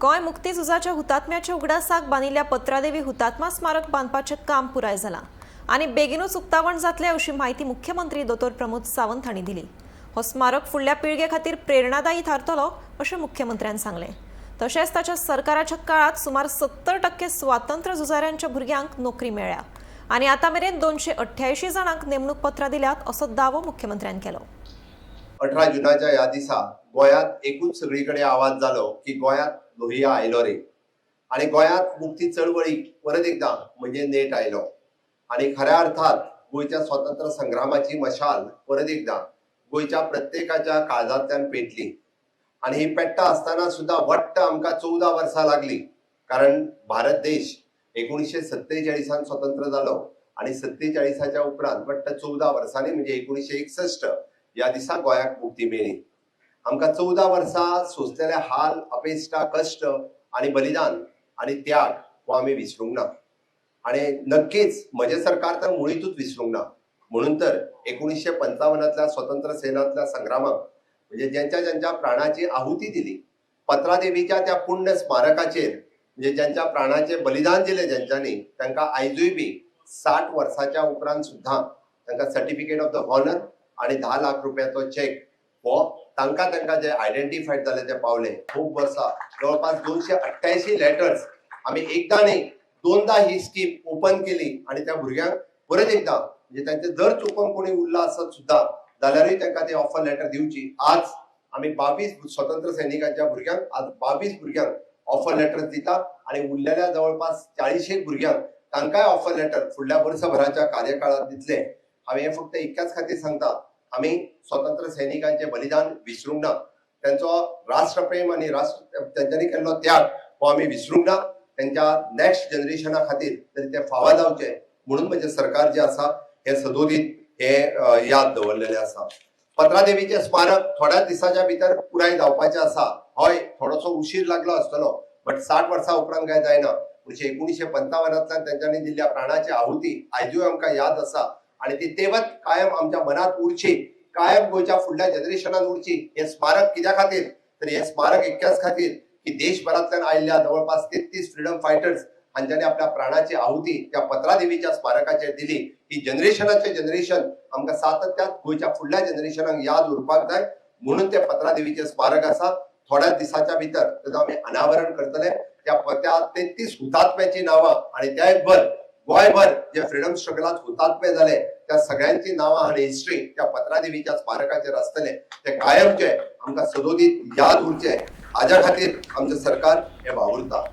गोय मुक्तीझुजाच्या हुतात्म्याच्या उगडासाक बांदिल्ल्या पत्रादेवी हुतात्मा स्मारक बांदपाचें काम पुराय जालां आनी बेगीनूच उक्तावण जातलें अशी माहिती मुख्यमंत्री दोतोर प्रमोद सावंत हांणी दिली। हो स्मारक फुडल्या पिळगे खातीर प्रेरणादायी थारतलो अशें मुख्यमंत्र्यान सांगलें। तशेंच ताच्या सरकाराच्या काळात सुमार 70% स्वातंत्र्य झुजाऱ्यांच्या भुरग्यांक नोकरी मेळ्ळ्या आनी आतां मेरेन 288 जाणांक नेमणूक पत्रां दिल्यात असो दावो मुख्यमंत्र्यान केलो। 18 जुनाच्या ह्या दिसा गोयात एकूच सगळीकडे आवाज जालो की गोयात लोहिया आयलो रे आणि गोयात मुक्ती चळवळीक परत एकदा म्हणजे नेट आयलो आणि खऱ्या अर्थात गोयच्या स्वातंत्र्य संग्रामाची मशाल परत एकदा गोयच्या प्रत्येकाच्या काळजांतल्यान पेटली आणि ही पेट्टा असताना सुद्धा वट्ट आमकां 14 वर्सां लागली, कारण भारत देश 1947 स्वतंत्र जालो आणि 47च्या उपरांत वट्ट 14 वर्सांनी म्हणजे 1961 या दिसा गोयाक मुक्ती मेळ्ळी। आमकां 14 वर्सां सोंसलेले हाल, अपेष्टा, कष्ट आणि बलिदान आणि त्याग हो आमी विसरूंक ना आणि नक्कीच म्हजे सरकार तर मुळीतूच विसरूंक ना। म्हणून तर 1955तल्या स्वतंत्र सेनांतल्या संग्रामाक म्हणजे ज्यांच्या प्राणाची आहुती दिली, पत्रादेवीच्या त्या पुण्य स्मारकाचेर म्हणजे ज्यांच्या प्राणाचे बलिदान दिले ज्यांच्यानी, तांकां आयजूय बी 60 वर्सांच्या उपरांत सुद्धा तांकां सर्टिफिकेट ऑफ द हॉनर आणि 10 लाख रुपयाचो चेक हो तांकां जे आयडेंटिफाईड जाले ते पावले। खूप वर्सां जवळपास 288 लेटर्स आम्ही एकदा न्ही दोनदा ही स्कीम ओपन केली आणि त्या भुरग्यांक परत एकदा म्हणजे त्यांचे जर चुकून कोणी उरला असत सुद्धा जाल्यारूय तांकां ते ऑफर लेटर दिवची। आज आम्ही 22 स्वतंत्र सैनिकांच्या भुरग्यांक आज 22 भुरग्यांक ऑफर लेटर दिता आणि उरलेल्या जवळपास 40 भुरग्यांक तांकांय ऑफर लेटर फुडल्या वर्षभराच्या कार्यकाळात दितले। हांवें हे फक्त इतक्याच खातीर सांगता, आम्ही स्वतंत्र सैनिकांचे बलिदान विसरूंक ना, त्यांचो राष्ट्रप्रेम आणि राष्ट्र त्यांच्यानी केल्लो त्याग हो आम्ही विसरूंक ना। त्यांच्या नेक्स्ट जनरेशना खातीर तरी ते फावा जावचे म्हणून म्हणजे सरकार जे आसा हे सदोदीत हे याद दवरलेले आसा। पत्रादेवीचे स्मारक थोड्या दिसाच्या भितर पुराय जावपाचे आसा। हय, थोडोसो उशीर लागलो आसतलो, बट 60 वर्सां उपरांत काय जायना। 1955तल्यान त्यांच्यानी दिल्ल्या प्राणाची आहुती आयजूय आमकां याद आसा आणि ती तेवत कायम आमच्या मनात उरची, कायम गोयच्या फुडल्या जनरेशनान उरची। हे स्मारक कित्या खातीर तर हे स्मारक इतक्याच खातीर की देशभरांतल्यान आयिल्ल्या जवळपास 33 फ्रीडम फायटर्स हांच्यानी आपल्या प्राणाची आहुती त्या पत्रादेवीच्या स्मारकाचेर दिली। ही जनरेशनाचे जनरेशन आमकां सातत्यान गोयच्या फुडल्या जनरेशनाक याद उरपाक जाय म्हणून ते पत्रादेवीचे स्मारक आसा। थोड्या दिसाच्या भितर ताचें आमी अनावरण करतले। त्या 33 हुतात्म्याची नांवां आणि त्याचभर गोयभर जे फ्रीडम स्ट्रगलात हुतात्मे जाले त्या सगळ्यांची नांवां आणि हिस्ट्री त्या पत्रादेवीच्या स्मारकाचेर आसतले। ते कायमचे आमकां सदोदीत याद उरचे हाच्या खातीर आमचें सरकार हे वावुरता।